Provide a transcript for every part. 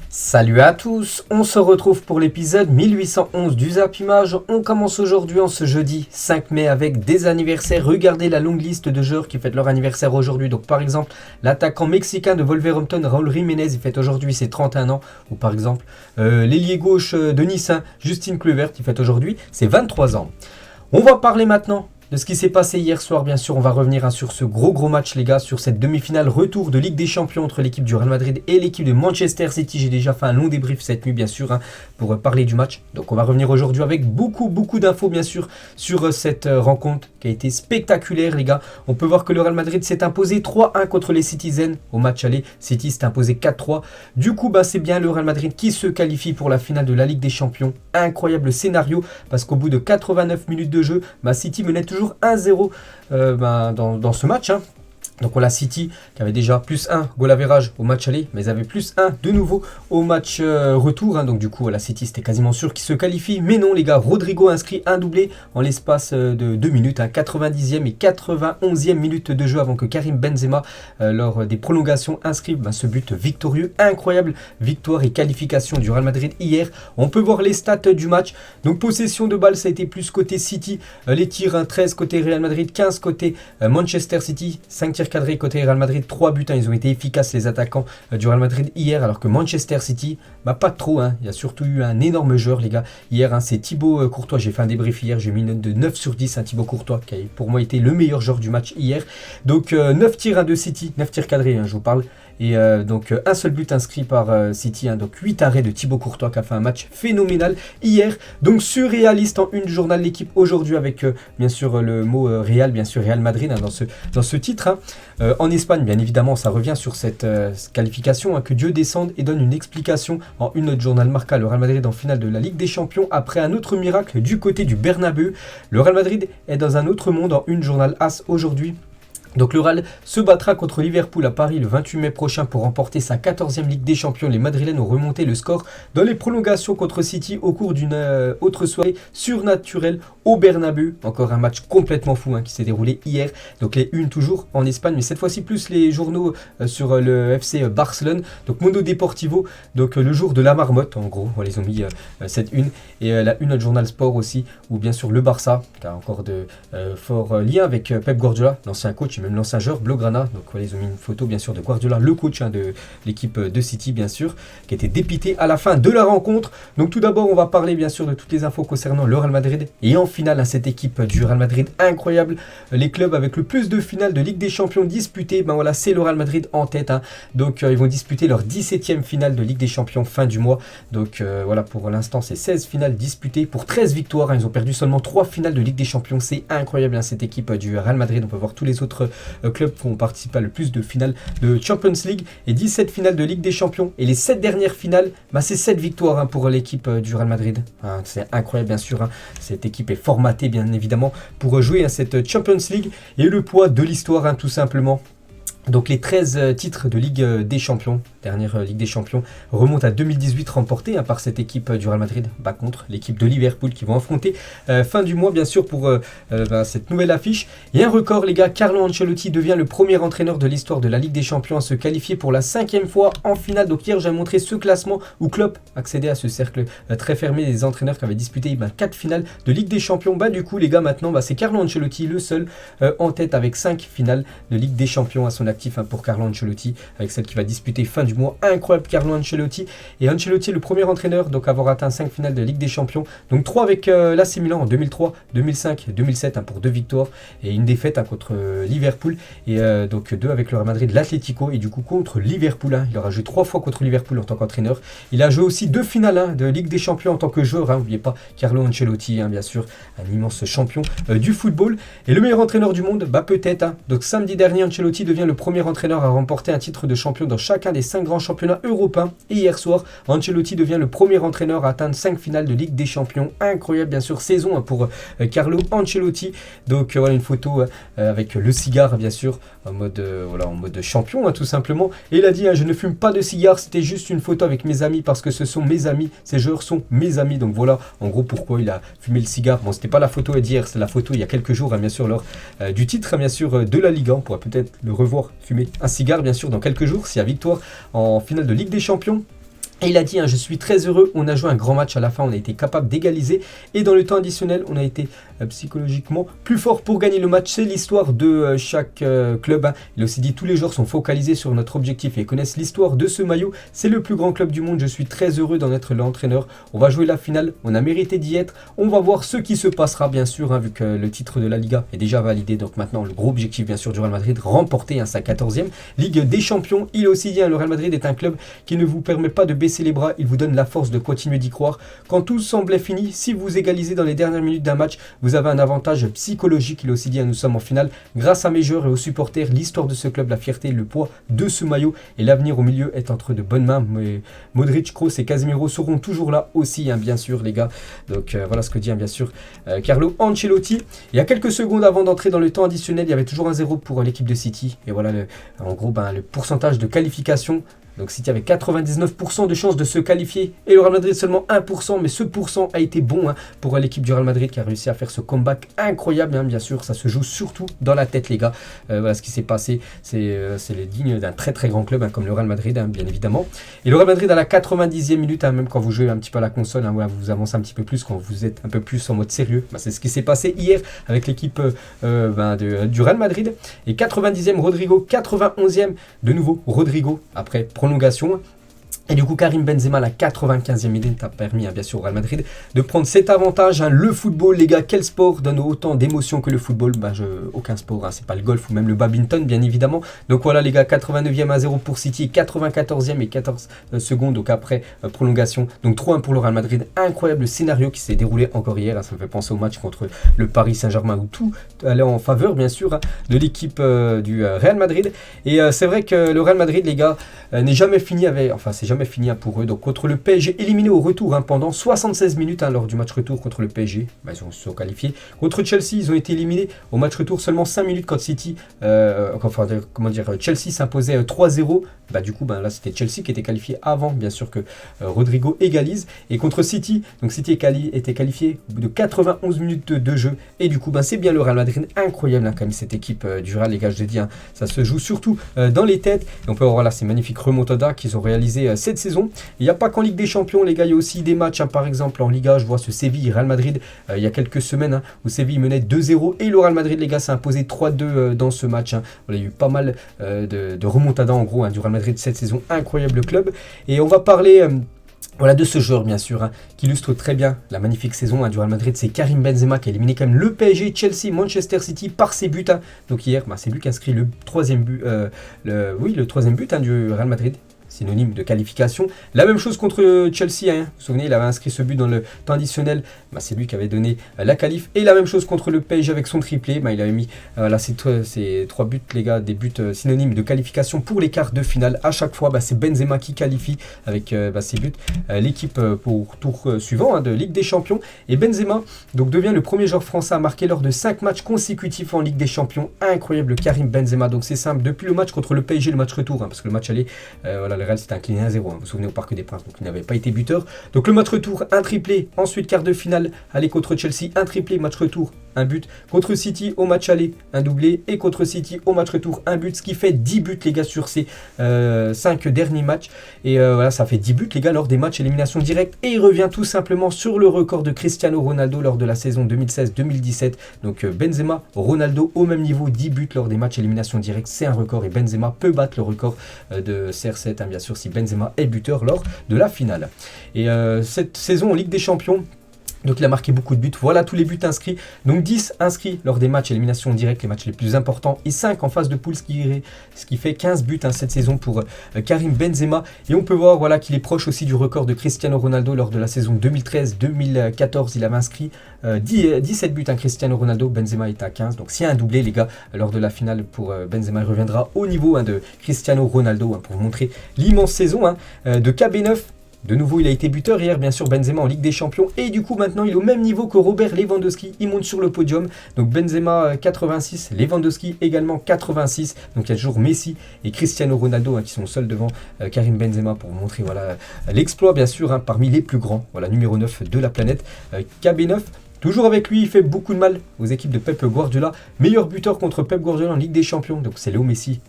Salut à tous, on se retrouve pour l'épisode 1811 du Zap Image. On commence aujourd'hui en ce jeudi 5 mai avec des anniversaires. Regardez la longue liste de joueurs qui fêtent leur anniversaire aujourd'hui. Donc par exemple, l'attaquant mexicain de Wolverhampton, Raúl Jiménez, il fête aujourd'hui ses 31 ans. Ou par exemple, l'ailier gauche de Nice, Justin Kluivert, qui fête aujourd'hui ses 23 ans. On va parler maintenant de ce qui s'est passé hier soir. Bien sûr, on va revenir sur ce gros match les gars, sur cette demi-finale retour de Ligue des Champions entre l'équipe du Real Madrid et l'équipe de Manchester City. J'ai déjà fait un long débrief cette nuit bien sûr pour parler du match. Donc on va revenir aujourd'hui avec beaucoup d'infos bien sûr sur cette rencontre qui a été spectaculaire les gars. On peut voir que le Real Madrid s'est imposé 3-1 contre les Citizens au match aller. City s'est imposé 4-3. Du coup c'est bien le Real Madrid qui se qualifie pour la finale de la Ligue des Champions. Incroyable scénario parce qu'au bout de 89 minutes de jeu, City menait toujours 1-0 dans ce match. Donc on a City qui avait déjà plus 1 goal average au match aller, mais ils avaient plus 1 de nouveau au match retour. Donc du coup la City c'était quasiment sûr qu'ils se qualifient. Mais non les gars, Rodrigo inscrit un doublé en l'espace de 2 minutes, 90e et 91e minute de jeu avant que Karim Benzema lors des prolongations inscrive ce but victorieux. Incroyable victoire et qualification du Real Madrid hier. On peut voir les stats du match. Donc possession de balle ça a été plus côté City, les tirs 13 côté Real Madrid, 15 côté Manchester City, 5 tirs cadré côté Real Madrid, 3 buts, ils ont été efficaces les attaquants du Real Madrid hier, alors que Manchester City, pas trop, il y a surtout eu un énorme joueur les gars, hier c'est Thibaut Courtois, j'ai fait un débrief hier, j'ai mis une note de 9 sur 10, Thibaut Courtois qui a pour moi été le meilleur joueur du match hier, donc 9 tirs de City, 9 tirs cadrés je vous parle, et donc un seul but inscrit par City, donc 8 arrêts de Thibaut Courtois qui a fait un match phénoménal hier, donc surréaliste en une journal l'équipe aujourd'hui avec bien sûr le mot Real, bien sûr Real Madrid dans ce titre. En Espagne, bien évidemment, ça revient sur cette qualification, que Dieu descende et donne une explication en une note journal Marca, le Real Madrid en finale de la Ligue des Champions après un autre miracle du côté du Bernabéu. Le Real Madrid est dans un autre monde en une journal As aujourd'hui. Donc le Real se battra contre Liverpool à Paris le 28 mai prochain pour remporter sa 14e Ligue des Champions. Les Madrilènes ont remonté le score dans les prolongations contre City au cours d'une autre soirée surnaturelle au Bernabéu. Encore un match complètement fou qui s'est déroulé hier. Donc les unes toujours en Espagne, mais cette fois-ci plus les journaux sur le FC Barcelone. Donc Mundo Deportivo, donc le jour de la marmotte en gros, ils ont mis cette une. Et la une, notre journal sport aussi, où bien sûr le Barça, qui a encore de forts liens avec Pep Guardiola, l'ancien coach, même l'ancien joueur Blaugrana. Donc voilà, ils ont mis une photo bien sûr de Guardiola, le coach de l'équipe de City bien sûr, qui était dépité à la fin de la rencontre. Donc tout d'abord on va parler bien sûr de toutes les infos concernant le Real Madrid. Et en finale cette équipe du Real Madrid incroyable, les clubs avec le plus de finales de Ligue des Champions disputées, voilà c'est le Real Madrid en tête. Donc ils vont disputer leur 17e finale de Ligue des Champions fin du mois. Donc voilà, pour l'instant c'est 16 finales disputées pour 13 victoires. Ils ont perdu seulement 3 finales de Ligue des Champions. C'est incroyable cette équipe du Real Madrid. On peut voir tous les autres clubs qui ont participé à le plus de finales de Champions League et 17 finales de Ligue des Champions. Et les 7 dernières finales, c'est 7 victoires pour l'équipe du Real Madrid. C'est incroyable bien sûr. Cette équipe est formatée bien évidemment pour jouer à cette Champions League. Et le poids de l'histoire tout simplement. Donc les 13 titres de Ligue des Champions, dernière Ligue des Champions, remontent à 2018 remportés par cette équipe du Real Madrid, contre l'équipe de Liverpool qui vont affronter fin du mois bien sûr pour cette nouvelle affiche. Et un record les gars, Carlo Ancelotti devient le premier entraîneur de l'histoire de la Ligue des Champions à se qualifier pour la 5e fois en finale. Donc hier j'ai montré ce classement où Klopp accédait à ce cercle très fermé des entraîneurs qui avaient disputé 4 finales de Ligue des Champions. Du coup les gars maintenant c'est Carlo Ancelotti le seul en tête avec 5 finales de Ligue des Champions à son actif pour Carlo Ancelotti, avec celle qui va disputer fin du mois. Incroyable Carlo Ancelotti. Et Ancelotti est le premier entraîneur donc à avoir atteint 5 finales de Ligue des Champions. Donc 3 avec l'AC Milan en 2003, 2005, 2007 pour 2 victoires et une défaite contre Liverpool. Et donc 2 avec le Real Madrid, l'Atlético et du coup contre Liverpool. Il aura joué 3 fois contre Liverpool en tant qu'entraîneur. Il a joué aussi 2 finales de Ligue des Champions en tant que joueur. N'oubliez pas Carlo Ancelotti, bien sûr, un immense champion du football. Et le meilleur entraîneur du monde, peut-être. Donc samedi dernier, Ancelotti devient le premier entraîneur à remporter un titre de champion dans chacun des 5 grands championnats européens. Et hier soir, Ancelotti devient le premier entraîneur à atteindre 5 finales de Ligue des Champions. Incroyable bien sûr saison pour Carlo Ancelotti. Donc voilà une photo avec le cigare bien sûr en mode champion tout simplement. Et il a dit je ne fume pas de cigare, c'était juste une photo avec mes amis parce que ce sont mes amis, ces joueurs sont mes amis. Donc voilà en gros pourquoi il a fumé le cigare. Bon, c'était pas la photo d'hier, c'est la photo il y a quelques jours bien sûr lors du titre bien sûr de la Liga. On pourra peut-être le revoir fumer un cigare bien sûr dans quelques jours s'il y a victoire en finale de Ligue des Champions. Et il a dit, je suis très heureux, on a joué un grand match à la fin, on a été capable d'égaliser. Et dans le temps additionnel, on a été psychologiquement plus fort pour gagner le match. C'est l'histoire de chaque club. Il a aussi dit, tous les joueurs sont focalisés sur notre objectif et connaissent l'histoire de ce maillot. C'est le plus grand club du monde, je suis très heureux d'en être l'entraîneur. On va jouer la finale, on a mérité d'y être. On va voir ce qui se passera, bien sûr, vu que le titre de la Liga est déjà validé. Donc maintenant, le gros objectif, bien sûr, du Real Madrid, remporter sa 14e Ligue des Champions. Il a aussi dit, le Real Madrid est un club qui ne vous permet pas de baisser les bras, il vous donne la force de continuer d'y croire. Quand tout semblait fini, si vous égalisez dans les dernières minutes d'un match, vous avez un avantage psychologique. Il a aussi dit, nous sommes en finale grâce à mes joueurs et aux supporters, l'histoire de ce club, la fierté, le poids de ce maillot et l'avenir au milieu est entre de bonnes mains. Mais Modric, Kroos et Casemiro seront toujours là aussi, bien sûr les gars. Donc voilà ce que dit bien sûr Carlo Ancelotti. Il y a quelques secondes avant d'entrer dans le temps additionnel, il y avait toujours un 0 pour l'équipe de City. Et voilà en gros le pourcentage de qualification. Donc City avait 99% de chances de se qualifier et le Real Madrid seulement 1%, mais ce pourcent a été bon pour l'équipe du Real Madrid qui a réussi à faire ce comeback incroyable, bien sûr, ça se joue surtout dans la tête les gars. Voilà ce qui s'est passé, c'est digne d'un très très grand club comme le Real Madrid, bien évidemment. Et le Real Madrid à la 90e minute, même quand vous jouez un petit peu à la console, voilà, vous avancez un petit peu plus, quand vous êtes un peu plus en mode sérieux, c'est ce qui s'est passé hier avec l'équipe du Real Madrid. Et 90e Rodrigo, 91e de nouveau Rodrigo après prolongation. Et du coup, Karim Benzema, la 95e minute, a permis bien sûr au Real Madrid de prendre cet avantage. Le football, les gars, quel sport donne autant d'émotions que le football? Aucun sport, c'est pas le golf ou même le badminton, bien évidemment. Donc voilà, les gars, 89e à 0 pour City, 94e et 14 secondes, donc après prolongation. Donc 3-1 pour le Real Madrid. Incroyable scénario qui s'est déroulé encore hier. Ça me fait penser au match contre le Paris Saint-Germain où tout allait en faveur, bien sûr, de l'équipe du Real Madrid. Et c'est vrai que le Real Madrid, les gars, n'est jamais fini avec. Enfin, c'est jamais fini pour eux. Donc contre le PSG, éliminé au retour pendant 76 minutes lors du match retour contre le PSG. Ils se sont qualifiés. Contre Chelsea, ils ont été éliminés au match retour seulement 5 minutes quand City, Chelsea s'imposait 3-0. Du coup, là c'était Chelsea qui était qualifié avant, bien sûr que Rodrigo égalise. Et contre City, donc City était qualifié au bout de 91 minutes de jeu. Et du coup, c'est bien le Real Madrid, incroyable quand même cette équipe du Real, les gars, je l'ai dit, ça se joue surtout dans les têtes. Et on peut voir là ces magnifiques remontadas qu'ils ont réalisé cette saison. Il n'y a pas qu'en Ligue des Champions, les gars, il y a aussi des matchs, par exemple en Liga, je vois ce Séville-Real Madrid, il y a quelques semaines, où Séville menait 2-0 et le Real Madrid, les gars, s'est imposé 3-2 dans ce match. Voilà, il y a eu pas mal de remontadas en gros du Real Madrid cette saison, incroyable club. Et on va parler de ce joueur bien sûr qui illustre très bien la magnifique saison du Real Madrid. C'est Karim Benzema qui a éliminé quand même le PSG, Chelsea, Manchester City par ses buts. Donc hier, c'est lui qui a inscrit le troisième but, le troisième but du Real Madrid. Synonyme de qualification. La même chose contre Chelsea. Vous vous souvenez, il avait inscrit ce but dans le temps additionnel. C'est lui qui avait donné la qualif. Et la même chose contre le PSG avec son triplé. Il avait mis ces 3 buts, les gars, des buts synonymes de qualification pour les quarts de finale. À chaque fois, c'est Benzema qui qualifie avec ses buts l'équipe pour tour suivant de Ligue des Champions. Et Benzema donc devient le premier joueur français à marquer lors de 5 matchs consécutifs en Ligue des Champions. Incroyable Karim Benzema. Donc c'est simple, depuis le match contre le PSG, le match retour, parce que le match aller, le Real s'était incliné 1-0, vous vous souvenez, au Parc des Princes, donc il n'avait pas été buteur. Donc le match retour, un triplé, ensuite quart de finale, aller contre Chelsea, un triplé, match retour, un but. Contre City au match aller, un doublé, et contre City au match retour, un but, ce qui fait 10 buts les gars sur ces 5 derniers matchs. Et voilà, ça fait 10 buts les gars lors des matchs élimination directe, et il revient tout simplement sur le record de Cristiano Ronaldo lors de la saison 2016-2017. Donc Benzema, Ronaldo au même niveau, 10 buts lors des matchs élimination directe, c'est un record, et Benzema peut battre le record de CR7, bien sûr, si Benzema est buteur lors de la finale. Et cette saison en Ligue des Champions, donc il a marqué beaucoup de buts, voilà tous les buts inscrits, donc 10 inscrits lors des matchs élimination directe, les matchs les plus importants, et 5 en phase de poule, ce qui fait 15 buts cette saison pour Karim Benzema. Et on peut voir voilà, qu'il est proche aussi du record de Cristiano Ronaldo lors de la saison 2013-2014, il avait inscrit 17 buts Cristiano Ronaldo, Benzema est à 15, donc s'il y a un doublé les gars, lors de la finale pour Benzema, il reviendra au niveau de Cristiano Ronaldo, pour vous montrer l'immense saison de KB9. De nouveau, il a été buteur hier, bien sûr, Benzema en Ligue des Champions. Et du coup, maintenant, il est au même niveau que Robert Lewandowski. Il monte sur le podium. Donc Benzema 86, Lewandowski également 86. Donc il y a toujours Messi et Cristiano Ronaldo qui sont seuls devant Karim Benzema pour vous montrer voilà, l'exploit, bien sûr, parmi les plus grands. Voilà, numéro 9 de la planète. KB9. Toujours avec lui, il fait beaucoup de mal aux équipes de Pep Guardiola. Meilleur buteur contre Pep Guardiola en Ligue des Champions. Donc c'est Léo Messi,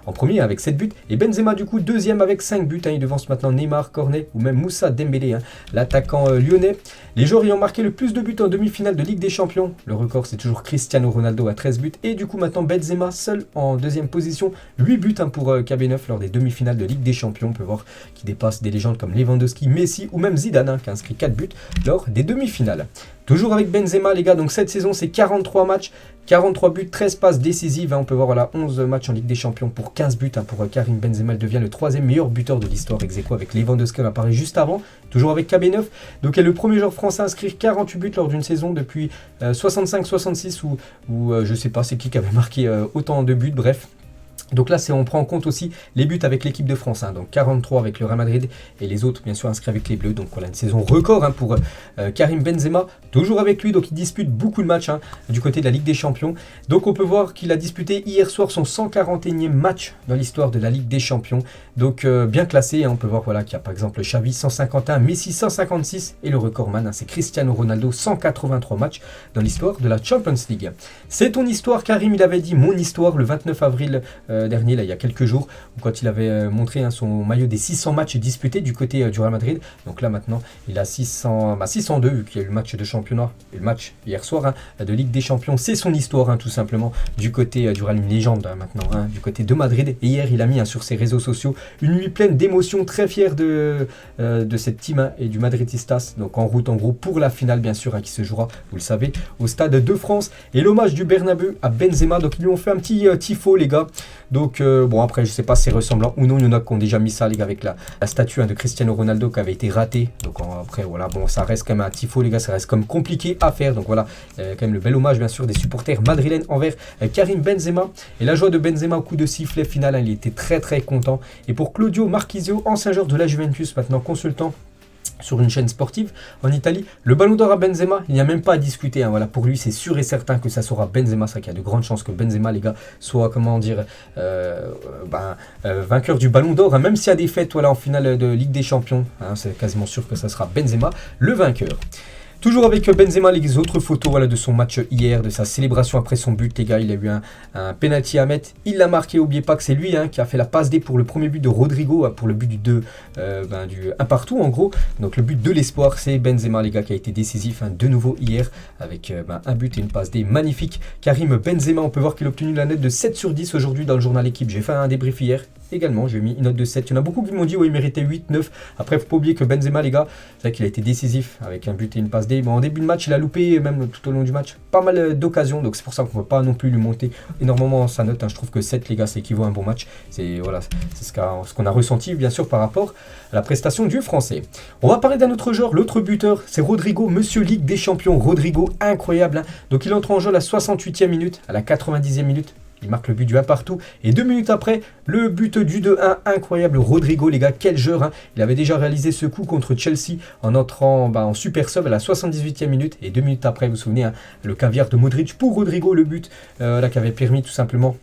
en premier avec 7 buts. Et Benzema du coup deuxième avec 5 buts. Il devance maintenant Neymar, Cornet ou même Moussa Dembélé, l'attaquant lyonnais. Les joueurs ayant marqué le plus de buts en demi-finale de Ligue des Champions. Le record c'est toujours Cristiano Ronaldo à 13 buts. Et du coup maintenant Benzema seul en deuxième position. 8 buts pour KB9 lors des demi-finales de Ligue des Champions. On peut voir qu'il dépasse des légendes comme Lewandowski, Messi ou même Zidane qui a inscrit 4 buts lors des demi-finales. Toujours avec Benzema les gars, donc cette saison c'est 43 matchs, 43 buts, 13 passes décisives, on peut voir voilà, 11 matchs en Ligue des Champions pour 15 buts pour Karim Benzema, il devient le 3e meilleur buteur de l'histoire, ex aequo avec Lewandowski, on a parlé juste avant, toujours avec KB9, donc il est le premier joueur français à inscrire 48 buts lors d'une saison depuis 65-66 ou je sais pas c'est qui avait marqué autant de buts, bref. Donc là, on prend en compte aussi les buts avec l'équipe de France, donc 43 avec le Real Madrid et les autres bien sûr inscrits avec les Bleus. Donc voilà, une saison record pour Karim Benzema, toujours avec lui, donc il dispute beaucoup de matchs du côté de la Ligue des Champions. Donc on peut voir qu'il a disputé hier soir son 141e match dans l'histoire de la Ligue des Champions. Donc bien classé, on peut voir voilà, qu'il y a par exemple Xavi 151, Messi 156 et le recordman, c'est Cristiano Ronaldo 183 matchs dans l'histoire de la Champions League. C'est ton histoire Karim, il avait dit mon histoire le 29 avril dernier, là, il y a quelques jours, quand il avait montré son maillot des 600 matchs disputés du côté du Real Madrid. Donc là maintenant, il a 602 vu qu'il y a eu le match de championnat et le match hier soir de Ligue des Champions. C'est son histoire tout simplement du côté du Real, une légende maintenant du côté de Madrid. Et hier, il a mis sur ses réseaux sociaux une nuit pleine d'émotions, très fier de cette team et du Madridistas. Donc en route en gros pour la finale bien sûr qui se jouera, vous le savez, au Stade de France. Et l'hommage du Bernabeu à Benzema, donc ils lui ont fait un petit tifo les gars. Donc bon après je sais pas si c'est ressemblant ou non, il y en a qui ont déjà mis ça les gars avec la statue de Cristiano Ronaldo qui avait été ratée. Donc après voilà, bon ça reste quand même un tifo les gars, ça reste comme compliqué à faire. Donc voilà, quand même le bel hommage bien sûr des supporters madrilènes envers Karim Benzema. Et la joie de Benzema au coup de sifflet final, il était très très content. Et pour Claudio Marchisio, ancien joueur de la Juventus, maintenant consultant sur une chaîne sportive en Italie, le ballon d'or à Benzema, il n'y a même pas à discuter. Voilà, pour lui, c'est sûr et certain que ça sera Benzema. C'est vrai qu'il y a de grandes chances que Benzema, les gars, soit, comment dire, vainqueur du ballon d'or. Même s'il y a des fêtes voilà, en finale de Ligue des Champions, c'est quasiment sûr que ça sera Benzema, le vainqueur. Toujours avec Benzema, les autres photos voilà, de son match hier, de sa célébration après son but, les gars. Il a eu un penalty à mettre, il l'a marqué. N'oubliez pas que c'est lui qui a fait la passe D pour le premier but de Rodrigo, pour le but du 1 partout en gros. Donc le but de l'espoir, c'est Benzema, les gars, qui a été décisif de nouveau hier avec un but et une passe D magnifique. Karim Benzema, on peut voir qu'il a obtenu la note de 7 sur 10 aujourd'hui dans le journal Équipe. J'ai fait un débrief hier. Également, j'ai mis une note de 7. Il y en a beaucoup qui m'ont dit, il méritait 8, 9. Après, il ne faut pas oublier que Benzema, les gars, c'est vrai qu'il a été décisif avec un but et une passe D. Bon, en début de match, il a loupé, même tout au long du match, pas mal d'occasions. Donc, c'est pour ça qu'on ne peut pas non plus lui monter énormément sa note. Je trouve que 7, les gars, ça équivaut à un bon match. C'est voilà, ce qu'on a ressenti, bien sûr, par rapport à la prestation du Français. On va parler d'un autre joueur, l'autre buteur, c'est Rodrigo, Monsieur Ligue des Champions. Rodrigo, incroyable. Donc, il entre en jeu à la 68e minute, à la 90e minute. Il marque le but du 1 partout. Et 2 minutes après, le but du 2-1. Incroyable. Rodrigo, les gars, quel joueur. Il avait déjà réalisé ce coup contre Chelsea en entrant en super sub à la 78e minute. Et 2 minutes après, vous vous souvenez, le caviar de Modric pour Rodrigo, le but là, qui avait permis tout simplement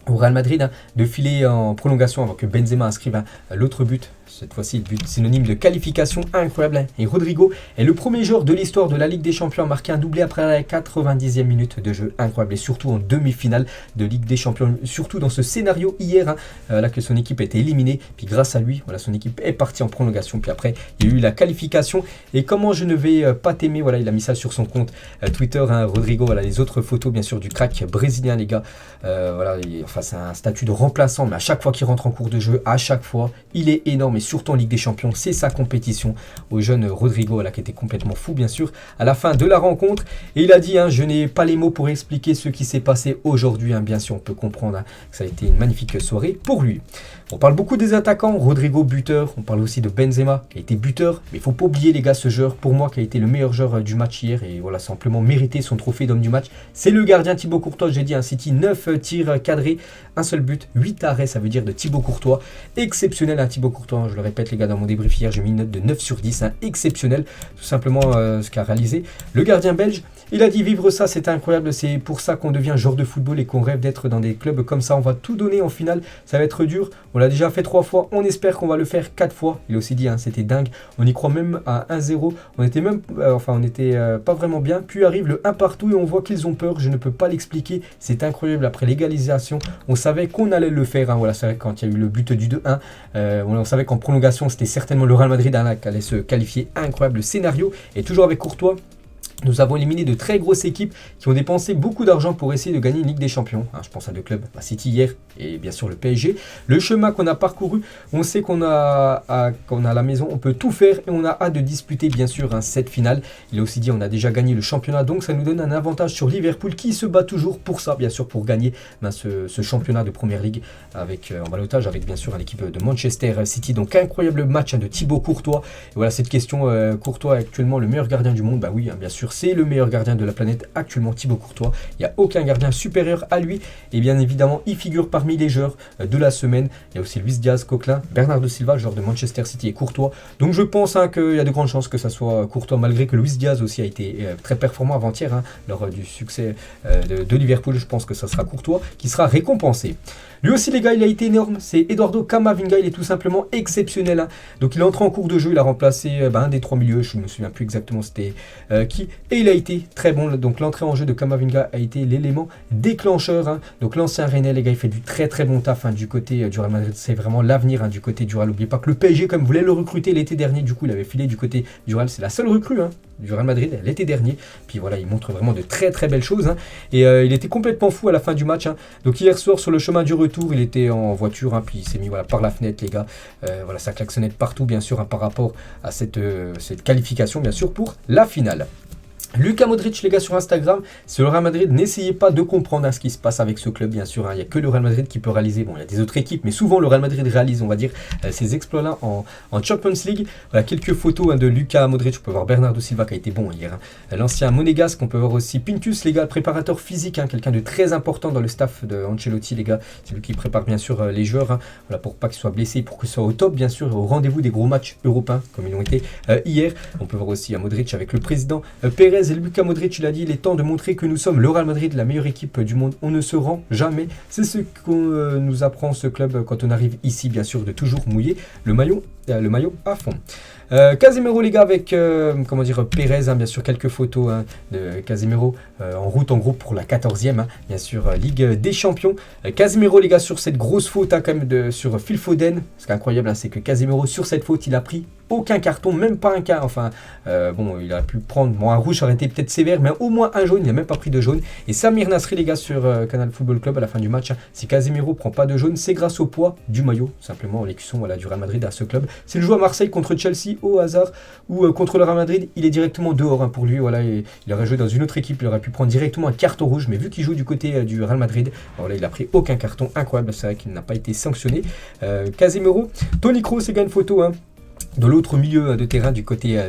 au Real Madrid de filer en prolongation avant que Benzema inscrive l'autre but. Cette fois-ci, le but synonyme de qualification incroyable. Et Rodrigo est le premier joueur de l'histoire de la Ligue des Champions à marquer un doublé après la 90e minute de jeu. Incroyable. Et surtout en demi-finale de Ligue des Champions. Surtout dans ce scénario hier, là que son équipe a été éliminée. Puis grâce à lui, voilà, son équipe est partie en prolongation. Puis après, il y a eu la qualification. Et comment je ne vais pas t'aimer, voilà, il a mis ça sur son compte Twitter, Rodrigo. Voilà, les autres photos, bien sûr, du crack brésilien, les gars. Voilà, enfin, c'est un statut de remplaçant. Mais à chaque fois qu'il rentre en cours de jeu, à chaque fois, il est énorme. Et surtout en Ligue des Champions, c'est sa compétition au jeune Rodrigo là, qui était complètement fou bien sûr à la fin de la rencontre. Et il a dit, je n'ai pas les mots pour expliquer ce qui s'est passé aujourd'hui. Bien sûr, on peut comprendre que ça a été une magnifique soirée pour lui. On parle beaucoup des attaquants, Rodrigo buteur, on parle aussi de Benzema qui a été buteur, mais il ne faut pas oublier les gars ce joueur, pour moi qui a été le meilleur joueur du match hier et voilà, simplement mérité son trophée d'homme du match, c'est le gardien Thibaut Courtois. J'ai dit un City, 9 tirs cadrés, un seul but, 8 arrêts, ça veut dire de Thibaut Courtois, exceptionnel Thibaut Courtois, je le répète les gars, dans mon débrief hier j'ai mis une note de 9 sur 10, exceptionnel tout simplement ce qu'a réalisé le gardien belge. Il a dit vivre ça, c'est incroyable, c'est pour ça qu'on devient joueur de football et qu'on rêve d'être dans des clubs comme ça. On va tout donner en finale, ça va être dur. On l'a déjà fait 3 fois, on espère qu'on va le faire 4 fois. Il a aussi dit, c'était dingue. On y croit même à 1-0. On était même, on était pas vraiment bien. Puis arrive le 1 partout et on voit qu'ils ont peur. Je ne peux pas l'expliquer. C'est incroyable. Après l'égalisation, on savait qu'on allait le faire. Voilà, c'est vrai quand il y a eu le but du 2-1. On savait qu'en prolongation, c'était certainement le Real Madrid qui allait se qualifier. Incroyable scénario. Et toujours avec Courtois. Nous avons éliminé de très grosses équipes qui ont dépensé beaucoup d'argent pour essayer de gagner une Ligue des Champions. Je pense à deux clubs, City hier et bien sûr le PSG. Le chemin qu'on a parcouru, on sait qu'on a à la maison, on peut tout faire et on a hâte de disputer bien sûr cette finale. Il a aussi dit on a déjà gagné le championnat, donc ça nous donne un avantage sur Liverpool qui se bat toujours pour ça, bien sûr pour gagner ce championnat de Première Ligue en ballottage avec bien sûr l'équipe de Manchester City. Donc incroyable match de Thibaut Courtois. Et voilà cette question, Courtois est actuellement le meilleur gardien du monde. Bah oui, bien sûr. C'est le meilleur gardien de la planète actuellement, Thibaut Courtois. Il n'y a aucun gardien supérieur à lui. Et bien évidemment, il figure parmi les joueurs de la semaine. Il y a aussi Luis Diaz, Coquelin, Bernardo Silva, le joueur de Manchester City et Courtois. Donc je pense qu'il y a de grandes chances que ça soit Courtois, malgré que Luis Diaz aussi a été très performant avant-hier lors du succès de Liverpool. Je pense que ça sera Courtois qui sera récompensé. Lui aussi les gars, il a été énorme, c'est Eduardo Camavinga, il est tout simplement exceptionnel. Donc il est entré en cours de jeu, il a remplacé un des 3 milieux, je ne me souviens plus exactement c'était qui. Et il a été très bon, donc l'entrée en jeu de Camavinga a été l'élément déclencheur. Donc l'ancien Rennais les gars, il fait du très très bon taf du côté du Real Madrid, c'est vraiment l'avenir du côté du Real. N'oubliez pas que le PSG comme voulait le recruter l'été dernier, du coup il avait filé du côté du Real, c'est la seule recrue du Real Madrid l'été dernier. Puis voilà, il montre vraiment de très très belles choses. Et il était complètement fou à la fin du match. Donc hier soir sur le chemin du retour, il était en voiture, puis il s'est mis par la fenêtre les gars. Voilà, ça klaxonnait partout bien sûr par rapport à cette qualification bien sûr pour la finale. Luka Modric les gars sur Instagram, c'est le Real Madrid, n'essayez pas de comprendre ce qui se passe avec ce club bien sûr, il n'y a que le Real Madrid qui peut réaliser, bon il y a des autres équipes mais souvent le Real Madrid réalise on va dire ces exploits là en Champions League. Voilà quelques photos de Luka Modric, on peut voir Bernardo Silva qui a été bon hier, l'ancien Monégasque, on peut voir aussi Pintus les gars, le préparateur physique, quelqu'un de très important dans le staff de Ancelotti les gars, c'est lui qui prépare bien sûr les joueurs, voilà, pour pas qu'ils soient blessés, pour qu'ils soient au top bien sûr, au rendez-vous des gros matchs européens comme ils l'ont été hier. On peut voir aussi Modric avec le président Pérez. Et Luka Modric, il a dit il est temps de montrer que nous sommes le Real Madrid, la meilleure équipe du monde. On ne se rend jamais. C'est ce qu'on nous apprend ce club quand on arrive ici, bien sûr, de toujours mouiller le maillot à fond. Casemiro les gars avec Pérez, bien sûr quelques photos de Casemiro en route en gros pour la 14e bien sûr Ligue des Champions. Casemiro les gars sur cette grosse faute quand même sur Phil Foden. Ce qui est incroyable c'est que Casemiro sur cette faute il a pris aucun carton, même pas un cas, il a pu prendre, un rouge aurait été peut-être sévère, mais au moins un jaune, il n'a même pas pris de jaune. Et Samir Nasri les gars sur Canal Football Club à la fin du match, si Casemiro prend pas de jaune, c'est grâce au poids du maillot, simplement l'écusson du Real Madrid à ce club. C'est le joueur à Marseille contre Chelsea au hasard, ou contre le Real Madrid, il est directement dehors pour lui, voilà, il aurait joué dans une autre équipe, il aurait pu prendre directement un carton rouge, mais vu qu'il joue du côté du Real Madrid, voilà, il a pris aucun carton, incroyable, c'est vrai qu'il n'a pas été sanctionné. Casemiro, Toni Kroos, c'est une photo, de l'autre milieu de terrain du côté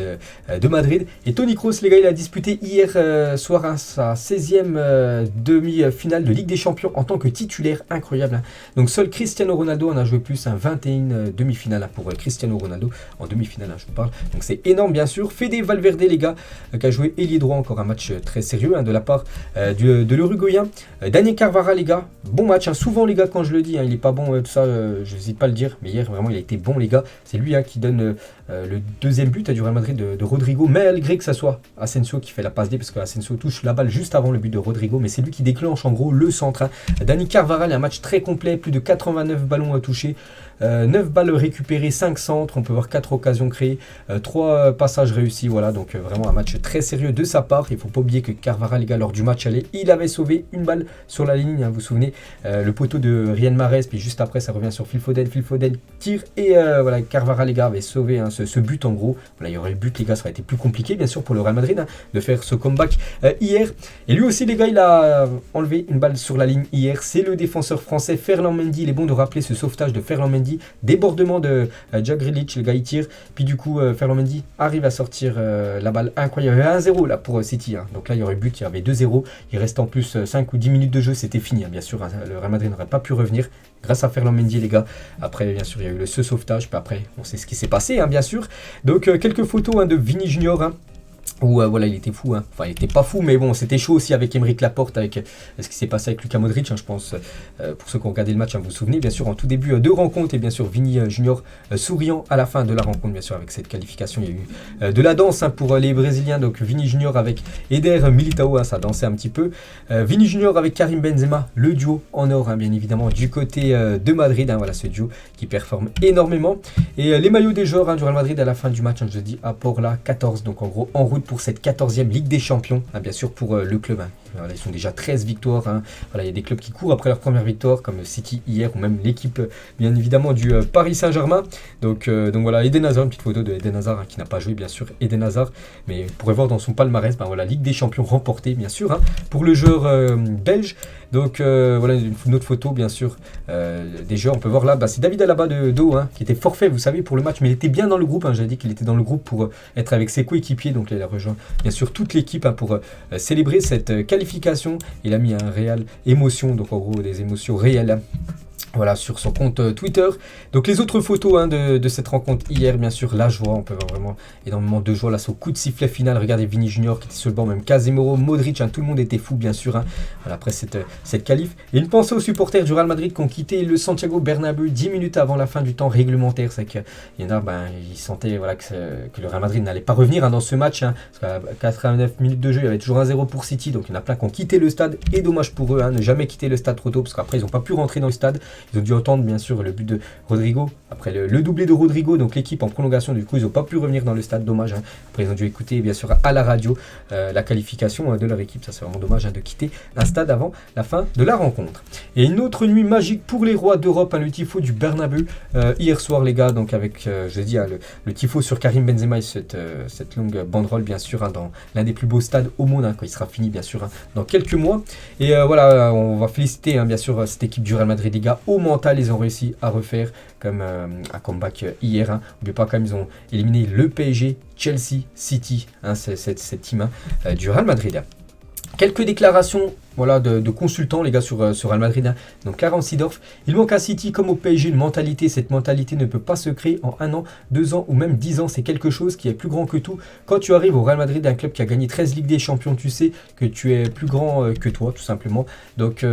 de Madrid. Et Toni Kroos, les gars, il a disputé hier soir sa 16e demi-finale de Ligue des Champions en tant que titulaire, incroyable. Donc seul Cristiano Ronaldo en a joué plus, 21 demi-finales pour Cristiano Ronaldo en demi-finale, je vous parle. Donc c'est énorme bien sûr. Fede Valverde, les gars, qui a joué ailier droit, encore un match très sérieux de la part de l'Uruguayen. Daniel Carvajal, les gars, bon match. Souvent, les gars, quand je le dis, il est pas bon, tout ça, je n'hésite pas à le dire, mais hier, vraiment, il a été bon, les gars. C'est lui qui donne le deuxième but du Real Madrid de Rodrigo, malgré que ça soit Asensio qui fait la passe D, parce que Asensio touche la balle juste avant le but de Rodrigo, mais c'est lui qui déclenche en gros le centre. Dani Carvajal, un match très complet, plus de 89 ballons à toucher, 9 balles récupérées, 5 centres, on peut voir 4 occasions créées, 3 passages réussis, voilà, donc vraiment un match très sérieux de sa part. Il ne faut pas oublier que Carvajal, les gars, lors du match aller, il avait sauvé une balle sur la ligne, vous vous souvenez, le poteau de Riyad Mahrez, puis juste après ça revient sur Phil Foden tire, et voilà, Carvajal, les gars, avait sauvé ce but en gros. Voilà, il y aurait le but, les gars, ça aurait été plus compliqué bien sûr pour le Real Madrid de faire ce comeback hier. Et lui aussi, les gars, il a enlevé une balle sur la ligne hier. C'est le défenseur français Ferland Mendy. Il est bon de rappeler ce sauvetage de Ferland Mendy, débordement de Jack Grealish, le gars il tire, puis du coup Ferland Mendy arrive à sortir la balle incroyable. Il y avait 1-0 là pour City, donc là il y aurait but, il y avait 2-0, il reste en plus 5 ou 10 minutes de jeu, c'était fini bien sûr, le Real Madrid n'aurait pas pu revenir grâce à Ferland Mendy, les gars. Après bien sûr il y a eu ce sauvetage, puis après on sait ce qui s'est passé bien sûr. Donc quelques photos de Vini Junior, Où voilà, il était fou, hein. Enfin il était pas fou, mais bon, c'était chaud aussi avec Aymeric Laporte, avec ce qui s'est passé avec Luka Modric, hein, je pense, pour ceux qui ont regardé le match, hein, vous vous souvenez, bien sûr, en tout début de rencontre, et bien sûr Vini Junior souriant à la fin de la rencontre, bien sûr, avec cette qualification, il y a eu de la danse, hein, pour les Brésiliens, donc Vini Junior avec Eder Militao, hein, ça dansait un petit peu, Vini Junior avec Karim Benzema, le duo en or, hein, bien évidemment, du côté de Madrid, hein, voilà, ce duo qui performe énormément, et les maillots des joueurs, hein, du Real Madrid à la fin du match, hein, je dis à Porla 14, donc en gros en route pour cette 14e Ligue des Champions, hein, bien sûr pour le club, hein. Voilà, ils sont déjà 13 victoires, hein. Voilà, il y a des clubs qui courent après leur première victoire comme City hier ou même l'équipe bien évidemment du Paris Saint-Germain. Donc voilà, Eden Hazard, une petite photo de Eden Hazard, hein, qui n'a pas joué bien sûr, Eden Hazard, mais vous pourrez voir dans son palmarès, ben voilà, Ligue des Champions remportée bien sûr, hein, pour le joueur belge. Donc voilà une autre photo bien sûr des joueurs, on peut voir là, bah, c'est David Alaba de Do, hein, qui était forfait vous savez pour le match, mais il était bien dans le groupe, hein, j'avais dit qu'il était dans le groupe pour être avec ses coéquipiers, donc là, il a rejoint bien sûr toute l'équipe, hein, pour célébrer cette qualification. Il a mis un réel émotion, donc en gros des émotions réelles, hein. Voilà, sur son compte Twitter. Donc les autres photos, hein, de cette rencontre hier, bien sûr, la joie, on peut voir vraiment énormément de joie là, au coup de sifflet final. Regardez Vini Junior qui était sur le banc, même Casemiro, Modric, hein, tout le monde était fou bien sûr, hein, voilà, après cette qualif. Et une pensée aux supporters du Real Madrid qui ont quitté le Santiago Bernabéu 10 minutes avant la fin du temps réglementaire. C'est qu'il y en a, ben, ils sentaient voilà, que le Real Madrid n'allait pas revenir, hein, dans ce match, hein, parce qu'à 89 minutes de jeu, il y avait toujours 1-0 pour City, donc il y en a plein qui ont quitté le stade, et dommage pour eux, hein, ne jamais quitter le stade trop tôt, parce qu'après ils n'ont pas pu rentrer dans le stade. Ils ont dû entendre bien sûr le but de Rodrigo, après le doublé de Rodrigo, donc l'équipe en prolongation, du coup ils n'ont pas pu revenir dans le stade, dommage, hein. Après ils ont dû écouter bien sûr à la radio la qualification de leur équipe, ça c'est vraiment dommage, hein, de quitter un stade avant la fin de la rencontre. Et une autre nuit magique pour les rois d'Europe, hein, le tifo du Bernabéu hier soir les gars, donc avec je dis, hein, le tifo sur Karim Benzema et cette longue banderole bien sûr, hein, dans l'un des plus beaux stades au monde, hein, quand il sera fini bien sûr, hein, dans quelques mois. Et voilà, on va féliciter, hein, bien sûr cette équipe du Real Madrid les gars, au mental ils ont réussi à refaire comme un comeback hier, hein. N'oubliez pas quand même, ils ont éliminé le PSG, Chelsea, City, hein, cette team, hein, du Real Madrid. Quelques déclarations voilà, de consultants les gars sur Real Madrid, hein. Donc Clarence Seedorf, il manque à City comme au PSG une mentalité, cette mentalité ne peut pas se créer en 1 an, 2 ans ou même 10 ans, c'est quelque chose qui est plus grand que tout. Quand tu arrives au Real Madrid, un club qui a gagné 13 Ligues des Champions, tu sais que tu es plus grand que toi tout simplement. Donc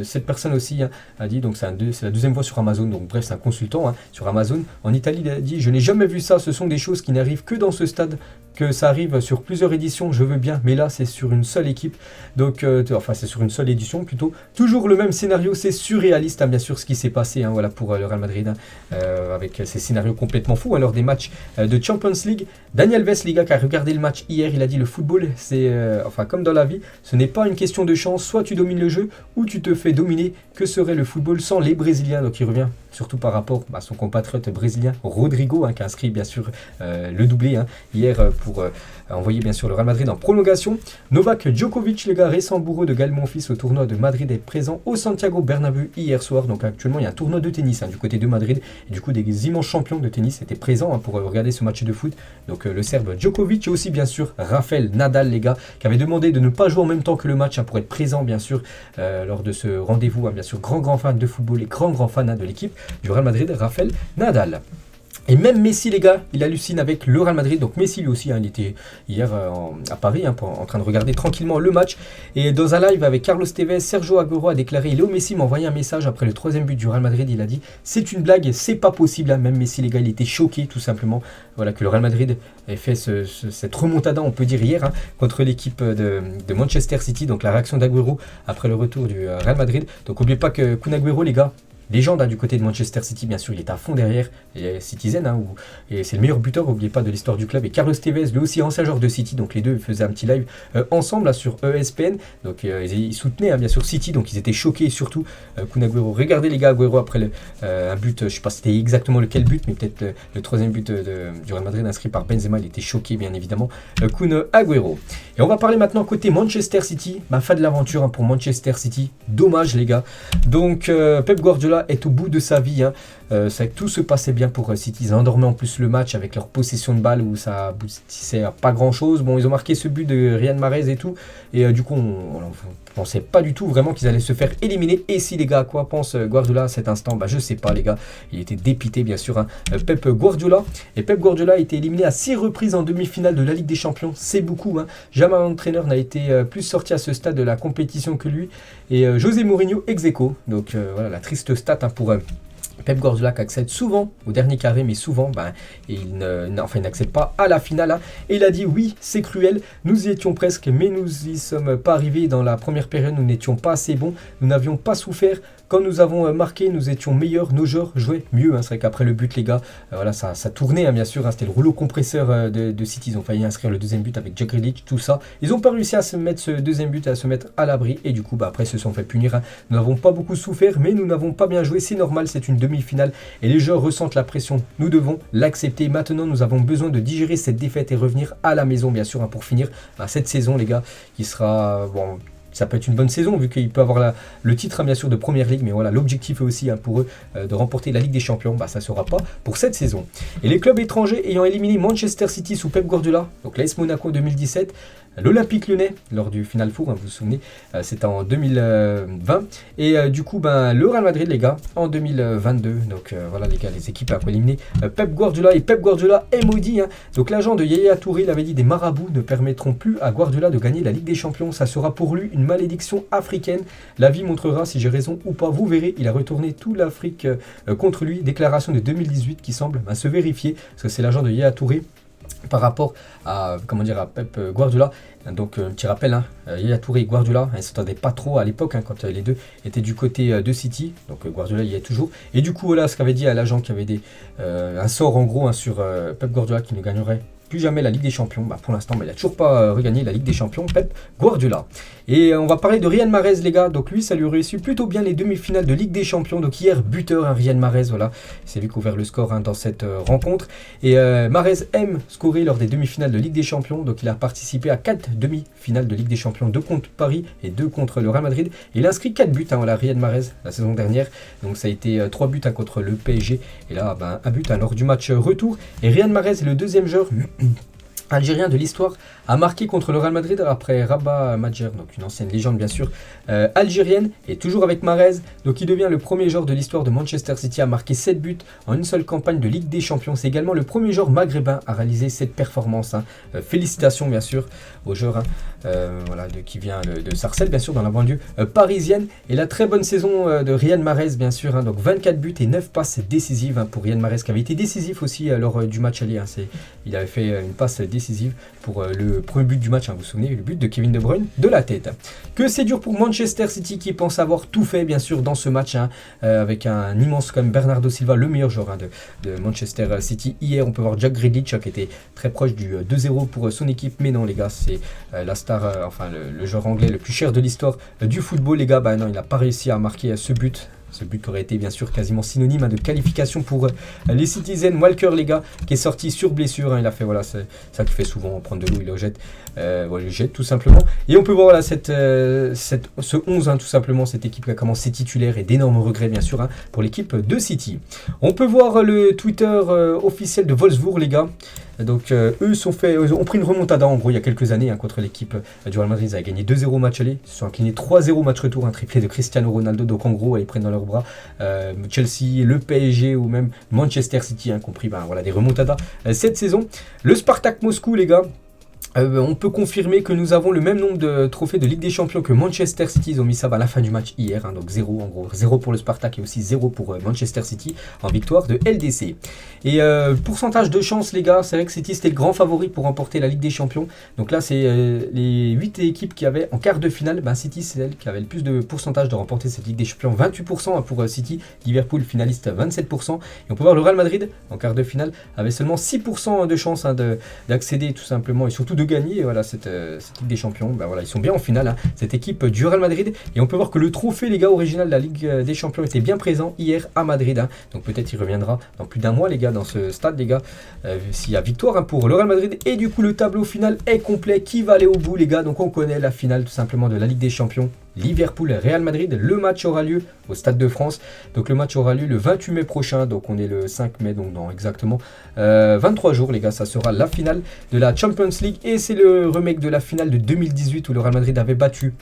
cette personne aussi, hein, a dit, donc c'est la deuxième fois sur Amazon, donc bref c'est un consultant, hein, sur Amazon, en Italie il a dit, je n'ai jamais vu ça, ce sont des choses qui n'arrivent que dans ce stade, que ça arrive sur plusieurs éditions, je veux bien, mais là c'est sur une seule équipe, donc enfin c'est sur une seule édition plutôt, toujours le même scénario, c'est surréaliste, hein, bien sûr ce qui s'est passé, hein, voilà, pour le Real Madrid, hein, avec ces scénarios complètement fous, hein, lors des matchs de Champions League. Daniel Alves les gars qui a regardé le match hier, il a dit le football c'est enfin comme dans la vie, ce n'est pas une question de chance, soit tu domines le jeu ou tu te fais dominer. Que serait le football sans les Brésiliens? Donc il revient surtout par rapport à son compatriote brésilien Rodrigo, hein, qui a inscrit bien sûr le doublé, hein, hier pour envoyer bien sûr le Real Madrid en prolongation. Novak Djokovic les gars, récent bourreau de Gaël Monfils au tournoi de Madrid, est présent au Santiago Bernabéu hier soir. Donc actuellement il y a un tournoi de tennis, hein, du côté de Madrid, et du coup des immenses champions de tennis étaient présents, hein, pour regarder ce match de foot. Donc le Serbe Djokovic et aussi bien sûr Rafael Nadal les gars, qui avait demandé de ne pas jouer en même temps que le match, hein, pour être présent bien sûr lors de ce rendez-vous, hein, bien sûr grand fan de football et grand fan, hein, de l'équipe du Real Madrid, Rafael Nadal. Et même Messi les gars, il hallucine avec le Real Madrid. Donc Messi lui aussi, hein, il était hier à Paris, hein, en train de regarder tranquillement le match. Et dans un live avec Carlos Tevez, Sergio Aguero a déclaré, Léo Messi m'a envoyé un message après le 3e but du Real Madrid. Il a dit, c'est une blague, c'est pas possible, hein. Même Messi les gars, il était choqué tout simplement. Voilà, que le Real Madrid ait fait cette remontada, on peut dire hier, hein, contre l'équipe de Manchester City. Donc la réaction d'Aguero après le retour du Real Madrid. Donc n'oubliez pas que Kun Aguero les gars, légende, hein, du côté de Manchester City, bien sûr, il est à fond derrière les Citizen, hein, et c'est le meilleur buteur, n'oubliez pas, de l'histoire du club. Et Carlos Tevez, lui aussi ancien joueur de City, donc les deux faisaient un petit live ensemble là, sur ESPN. Donc ils soutenaient, hein, bien sûr City, donc ils étaient choqués, surtout Kun Aguero. Regardez les gars, Aguero après un but, je sais pas si c'était exactement lequel but, mais peut-être le 3e but du Real Madrid inscrit par Benzema, il était choqué bien évidemment, Kun Aguero. Et on va parler maintenant côté Manchester City, fin de l'aventure, hein, pour Manchester City, dommage les gars. Donc Pep Guardiola est au bout de sa vie, hein. C'est vrai que tout se passait bien pour City. Ils endormaient en plus le match avec leur possession de balle où ça aboutissait à pas grand chose. Bon, ils ont marqué ce but de Riyad Mahrez et tout. Et du coup, on pensait pas du tout vraiment qu'ils allaient se faire éliminer. Et si les gars, à quoi pense Guardiola à cet instant? Bah je sais pas les gars. Il était dépité bien sûr, hein. Pep Guardiola. Et Pep Guardiola a été éliminé à 6 reprises en demi-finale de la Ligue des Champions. C'est beaucoup, hein. Jamais un entraîneur n'a été plus sorti à ce stade de la compétition que lui. Et José Mourinho ex aequo. Donc voilà la triste stat, hein, pour Pep Guardiola qui accède souvent au dernier carré, mais souvent, il n'accède pas à la finale, hein. Et il a dit oui, c'est cruel, nous y étions presque, mais nous y sommes pas arrivés. Dans la première période, nous n'étions pas assez bons, nous n'avions pas souffert. Quand nous avons marqué, nous étions meilleurs, nos joueurs jouaient mieux, hein. C'est vrai qu'après le but, les gars, voilà, ça tournait, hein, bien sûr, hein. C'était le rouleau compresseur de City. Ils ont failli inscrire le deuxième but avec Jack Grealish, tout ça. Ils n'ont pas réussi à se mettre ce deuxième but, à se mettre à l'abri. Et du coup, après, ils se sont fait punir, hein. Nous n'avons pas beaucoup souffert, mais nous n'avons pas bien joué. C'est normal, c'est une demi-finale et les joueurs ressentent la pression. Nous devons l'accepter. Maintenant, nous avons besoin de digérer cette défaite et revenir à la maison, bien sûr, hein, pour finir cette saison, les gars, qui sera... bon. Ça peut être une bonne saison vu qu'il peut avoir le titre, hein, bien sûr, de Première Ligue. Mais voilà, l'objectif est aussi, hein, pour eux de remporter la Ligue des Champions. Ça ne sera pas pour cette saison. Et les clubs étrangers ayant éliminé Manchester City sous Pep Guardiola, donc l'AS Monaco en 2017, l'Olympique Lyonnais lors du Final Four, hein, vous vous souvenez, c'était en 2020. Et du coup, le Real Madrid, les gars, en 2022. Donc voilà, les gars, les équipes ont éliminé Pep Guardiola. Et Pep Guardiola est maudit, hein. Donc l'agent de Yaya Touré, il avait dit: des marabouts ne permettront plus à Guardiola de gagner la Ligue des Champions. Ça sera pour lui une malédiction africaine. La vie montrera si j'ai raison ou pas. Vous verrez, il a retourné toute l'Afrique contre lui. Déclaration de 2018 qui semble se vérifier, parce que c'est l'agent de Yaya Touré par rapport à Pep Guardiola. Donc petit rappel, hein, Yaya Touré et Guardiola, ils ne s'entendaient pas trop à l'époque, hein, quand les deux étaient du côté de City. Donc Guardiola y est toujours. Et du coup, voilà ce qu'avait dit à l'agent, qui avait un sort en gros, hein, sur Pep Guardiola, qui ne gagnerait plus jamais la Ligue des Champions. Pour l'instant, il n'a toujours pas regagné la Ligue des Champions, Pep Guardiola. Et on va parler de Riyad Mahrez, les gars. Donc lui, ça lui réussit plutôt bien les demi-finales de Ligue des Champions. Donc hier, buteur, hein, Riyad Mahrez, voilà. C'est lui qui a ouvert le score, hein, dans cette rencontre. Et Mahrez aime scorer lors des demi-finales de Ligue des Champions. Donc il a participé à 4 demi-finales de Ligue des Champions, 2 contre Paris et 2 contre le Real Madrid. Et il a inscrit 4 buts, hein, voilà, Riyad Mahrez, la saison dernière. Donc ça a été 3 buts, hein, contre le PSG. Et là, un but, hein, lors du match retour. Et Riyad Mahrez est le deuxième joueur algérien de l'histoire a marqué contre le Real Madrid après Rabat Madjer, donc une ancienne légende bien sûr algérienne, et toujours avec Mahrez. Donc il devient le premier joueur de l'histoire de Manchester City à marquer 7 buts en une seule campagne de Ligue des Champions. C'est également le premier joueur maghrébin à réaliser cette performance, hein. Félicitations bien sûr au joueur, hein, voilà, qui vient de Sarcelles, bien sûr, dans la banlieue parisienne. Et la très bonne saison de Riyad Mahrez, bien sûr, hein, donc 24 buts et 9 passes décisives, hein, pour Riyad Mahrez, qui avait été décisif aussi lors du match aller, hein. Il avait fait une passe décisive pour le premier but du match, hein, vous vous souvenez, le but de Kevin De Bruyne de la tête. Que c'est dur pour Manchester City, qui pense avoir tout fait bien sûr dans ce match, hein, avec un immense comme Bernardo Silva, le meilleur joueur, hein, de Manchester City. Hier, on peut voir Jack Grealish, qui était très proche du 2-0 pour son équipe, mais non les gars, c'est la star, le joueur anglais le plus cher de l'histoire du football, les gars. Non, il n'a pas réussi à marquer ce but. Ce but aurait été bien sûr quasiment synonyme, hein, de qualification pour les Citizens. Walker, les gars, qui est sorti sur blessure, hein, il a fait, voilà, c'est ça qu'il fait souvent, prendre de l'eau, il le jette, voilà, il le jette tout simplement. Et on peut voir, voilà, ce 11, hein, tout simplement, cette équipe qui a commencé titulaire, et d'énormes regrets bien sûr, hein, pour l'équipe de City. On peut voir le Twitter officiel de Wolfsburg, les gars. Donc eux ont pris une remontada en gros il y a quelques années, hein, contre l'équipe du Real Madrid. Ils avaient gagné 2-0 match aller, ils se sont inclinés 3-0 match retour, un triplé de Cristiano Ronaldo. Donc en gros ils prennent dans leurs bras Chelsea, le PSG ou même Manchester City, hein, compris, voilà, des remontadas cette saison. Le Spartak Moscou, les gars, on peut confirmer que nous avons le même nombre de trophées de Ligue des Champions que Manchester City. Ils ont mis ça à la fin du match hier, hein, donc 0 en gros, 0 pour le Spartak et aussi 0 pour Manchester City en victoire de LDC. Et pourcentage de chance, les gars, c'est vrai que City c'était le grand favori pour remporter la Ligue des Champions. Donc là c'est les 8 équipes qui avaient en quart de finale, City c'est elle qui avait le plus de pourcentage de remporter cette Ligue des Champions, 28% pour City, Liverpool finaliste 27%. Et on peut voir le Real Madrid en quart de finale avait seulement 6% de chance, hein, d'accéder tout simplement, et surtout de gagner, voilà, cette Ligue des Champions. Voilà, ils sont bien en finale, hein, cette équipe du Real Madrid. Et on peut voir que le trophée, les gars, original de la Ligue des Champions était bien présent hier à Madrid, hein. Donc peut-être il reviendra dans plus d'un mois, les gars, dans ce stade, les gars, s'il y a victoire, hein, pour le Real Madrid. Et du coup le tableau final est complet. Qui va aller au bout, les gars? Donc on connaît la finale tout simplement de la Ligue des Champions. Liverpool-Real Madrid. Le match aura lieu au Stade de France. Donc le match aura lieu le 28 mai prochain. Donc on est le 5 mai, donc dans exactement 23 jours les gars. Ça sera la finale de la Champions League. Et c'est le remake de la finale de 2018 où le Real Madrid avait battu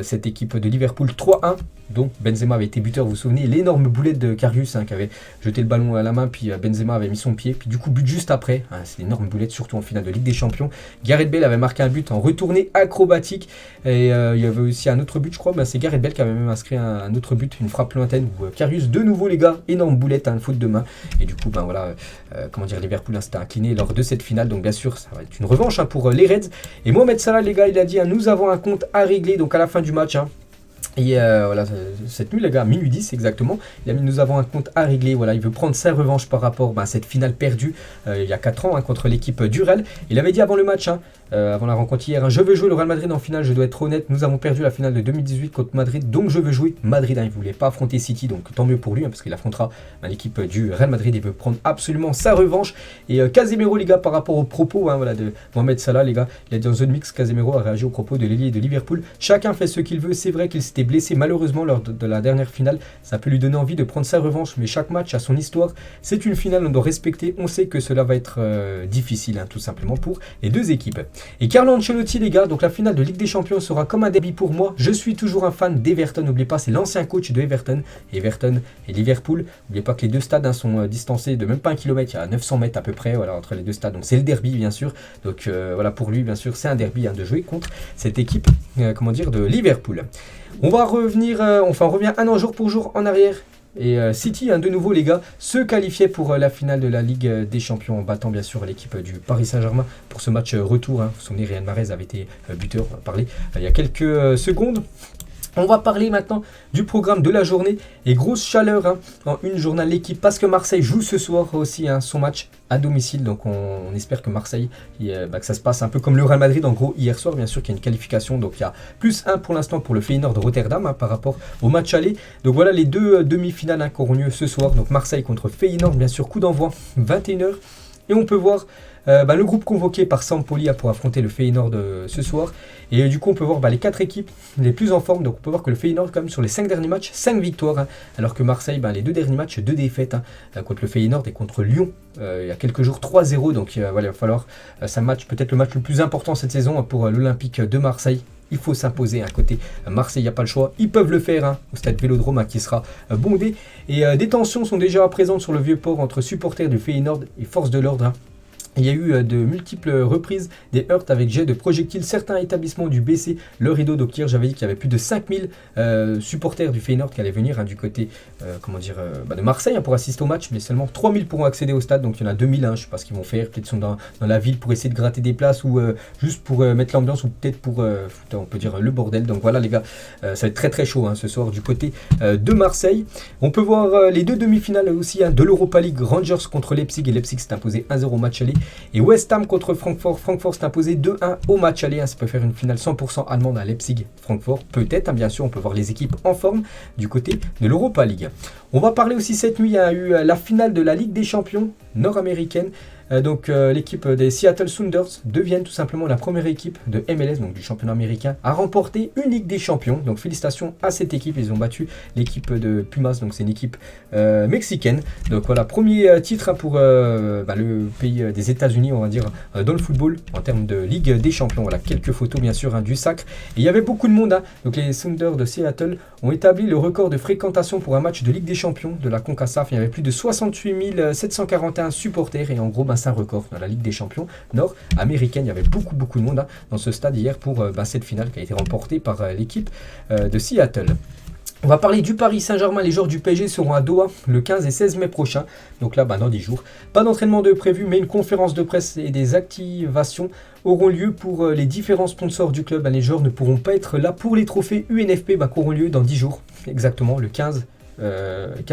cette équipe de Liverpool 3-1. Donc Benzema avait été buteur, vous vous souvenez, l'énorme boulette de Karius qui avait jeté le ballon à la main, puis Benzema avait mis son pied, puis du coup but juste après, c'est une énorme boulette, surtout en finale de Ligue des Champions. Gareth Bale avait marqué un but en retournée acrobatique, et il y avait aussi un autre but je crois, c'est Gareth Bale qui avait même inscrit un autre but, une frappe lointaine, où Karius de nouveau les gars, énorme boulette, une faute de main, et du coup Liverpool s'était incliné lors de cette finale, donc bien sûr ça va être une revanche pour les Reds. Et Mohamed Salah les gars, il a dit nous avons un compte à régler, donc à la fin du match. Et voilà, cette nuit les gars, minuit 10 exactement, il a mis nous avons un compte à régler, voilà, il veut prendre sa revanche par rapport à cette finale perdue il y a 4 ans contre l'équipe du Real. Il avait dit avant le match, avant la rencontre hier, je veux jouer le Real Madrid en finale, je dois être honnête, nous avons perdu la finale de 2018 contre Madrid, donc je veux jouer Madrid. Il ne voulait pas affronter City, donc tant mieux pour lui, parce qu'il affrontera l'équipe du Real Madrid, il veut prendre absolument sa revanche. Et Casemiro les gars, par rapport aux propos de Mohamed Salah les gars, il a dit en zone mix, Casemiro a réagi aux propos de l'ailier de Liverpool, chacun fait ce qu'il veut, c'est vrai qu'il s'était blessé malheureusement lors de la dernière finale, ça peut lui donner envie de prendre sa revanche, mais chaque match a son histoire, c'est une finale, on doit respecter, on sait que cela va être difficile tout simplement pour les deux équipes. Et Carlo Ancelotti les gars, donc la finale de Ligue des Champions sera comme un derby pour moi, je suis toujours un fan d'Everton, n'oubliez pas c'est l'ancien coach de Everton et Liverpool, n'oubliez pas que les deux stades sont distancés de même pas 1 kilomètre, il y a 900 mètres à peu près entre les deux stades, donc c'est le derby bien sûr, donc voilà pour lui bien sûr c'est un derby de jouer contre cette équipe de Liverpool. On va revenir, on revient un an jour pour jour en arrière. Et City, de nouveau les gars, se qualifiait pour la finale de la Ligue des Champions en battant bien sûr l'équipe du Paris Saint-Germain pour ce match retour. Vous vous souvenez, Riyad Mahrez avait été buteur, on va parler il y a quelques secondes. On va parler maintenant du programme de la journée et grosse chaleur en une journée l'équipe parce que Marseille joue ce soir aussi son match à domicile. Donc on espère que Marseille, que ça se passe un peu comme le Real Madrid en gros hier soir. Bien sûr qu'il y a une qualification, donc il y a +1 pour l'instant pour le Feyenoord de Rotterdam par rapport au match aller. Donc voilà les deux demi-finales qui auront lieu ce soir. Donc Marseille contre Feyenoord, bien sûr coup d'envoi 21h. Et on peut voir le groupe convoqué par Sampoli pour affronter le Feyenoord ce soir. Et du coup, on peut voir les 4 équipes les plus en forme. Donc, on peut voir que le Feyenoord, quand même, sur les 5 derniers matchs, 5 victoires. Alors que Marseille, les 2 derniers matchs, 2 défaites contre le Feyenoord et contre Lyon. Il y a quelques jours, 3-0. Donc, il va falloir, c'est peut-être le match le plus important cette saison pour l'Olympique de Marseille. Il faut s'imposer à côté Marseille, il n'y a pas le choix. Ils peuvent le faire au stade Vélodrome qui sera bondé. Et des tensions sont déjà présentes sur le Vieux-Port entre supporters du Feyenoord et forces de l'ordre. Il y a eu de multiples reprises des heurts avec jet de projectiles. Certains établissements ont dû baisser le rideau. Donc hier, j'avais dit qu'il y avait plus de 5000 supporters du Feyenoord qui allaient venir du côté de Marseille pour assister au match. Mais seulement 3000 pourront accéder au stade. Donc il y en a 2000. Je ne sais pas ce qu'ils vont faire. Peut-être qu'ils sont dans la ville pour essayer de gratter des places ou juste pour mettre l'ambiance ou peut-être pour, on peut dire, le bordel. Donc voilà les gars, ça va être très très chaud ce soir du côté de Marseille. On peut voir les 2 demi-finales aussi de l'Europa League. Rangers contre Leipzig et Leipzig s'est imposé 1-0 au match aller. Et West Ham contre Francfort. Francfort s'est imposé 2-1 au match aller. Ça peut faire une finale 100% allemande à Leipzig-Francfort. Peut-être, bien sûr, on peut voir les équipes en forme du côté de l'Europa League. On va parler aussi cette nuit. Il y a eu la finale de la Ligue des Champions nord-américaine. L'équipe des Seattle Sounders deviennent tout simplement la première équipe de MLS, donc du championnat américain, à remporter une Ligue des Champions. Donc félicitations à cette équipe, ils ont battu l'équipe de Pumas, donc c'est une équipe mexicaine. Donc voilà, premier titre pour le pays des États-Unis, on va dire, dans le football en termes de Ligue des Champions. Voilà, quelques photos bien sûr du sacre. Et il y avait beaucoup de monde. Donc les Sounders de Seattle ont établi le record de fréquentation pour un match de Ligue des Champions de la CONCACAF. Il y avait plus de 68 741 supporters et en gros, c'est un record dans la Ligue des Champions nord-américaine. Il y avait beaucoup de monde dans ce stade hier pour cette finale qui a été remportée par l'équipe de Seattle. On va parler du Paris Saint-Germain. Les joueurs du PSG seront à Doha le 15 et 16 mai prochain. Donc là, dans 10 jours. Pas d'entraînement de prévu, mais une conférence de presse et des activations auront lieu pour les différents sponsors du club. Les joueurs ne pourront pas être là pour les trophées UNFP qui auront lieu dans 10 jours. Exactement, le 15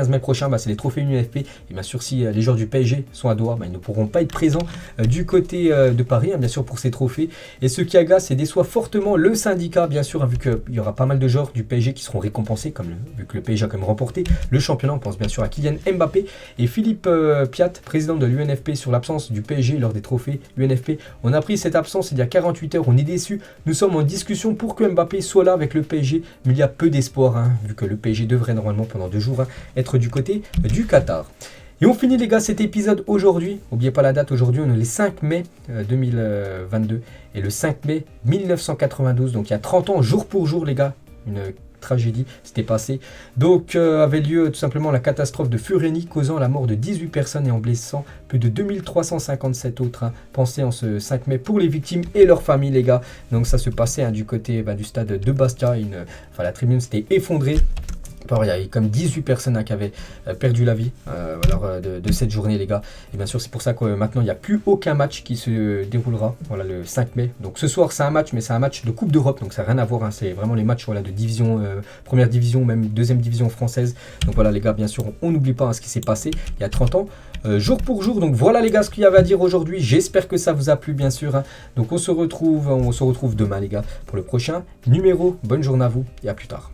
mai prochain, c'est les trophées UNFP. Et bien sûr, si les joueurs du PSG sont à Doha, ils ne pourront pas être présents du côté de Paris, hein, bien sûr, pour ces trophées. Et ce qui agace et déçoit fortement le syndicat, bien sûr, hein, vu qu'il y aura pas mal de joueurs du PSG qui seront récompensés, vu que le PSG a quand même remporté le championnat. On pense bien sûr à Kylian Mbappé et Philippe Piat, président de l'UNFP, sur l'absence du PSG lors des trophées UNFP. On a pris cette absence il y a 48 heures, on est déçu. Nous sommes en discussion pour que Mbappé soit là avec le PSG, mais il y a peu d'espoir, hein, vu que le PSG devrait normalement pendant 2 jours être du côté du Qatar. Et on finit les gars cet épisode aujourd'hui. N'oubliez pas la date, aujourd'hui on est le 5 mai 2022 et le 5 mai 1992, donc il y a 30 ans jour pour jour les gars, une tragédie s'était passée. Donc avait lieu tout simplement la catastrophe de Fureni, causant la mort de 18 personnes et en blessant plus de 2357 autres. Hein. Pensez en ce 5 mai pour les victimes et leurs familles les gars. Donc ça se passait du côté du stade de Bastia, la tribune s'était effondrée. Il y a eu comme 18 personnes qui avaient perdu la vie de cette journée les gars. Et bien sûr c'est pour ça que maintenant il n'y a plus aucun match qui se déroulera le 5 mai. Donc ce soir c'est un match, mais c'est un match de Coupe d'Europe, donc ça n'a rien à voir, hein. C'est vraiment les matchs de division, première division, même deuxième division française. Donc voilà les gars, bien sûr on n'oublie pas ce qui s'est passé il y a 30 ans. Jour pour jour, donc voilà les gars ce qu'il y avait à dire aujourd'hui. J'espère que ça vous a plu bien sûr, hein. Donc on se retrouve demain les gars pour le prochain numéro. Bonne journée à vous et à plus tard.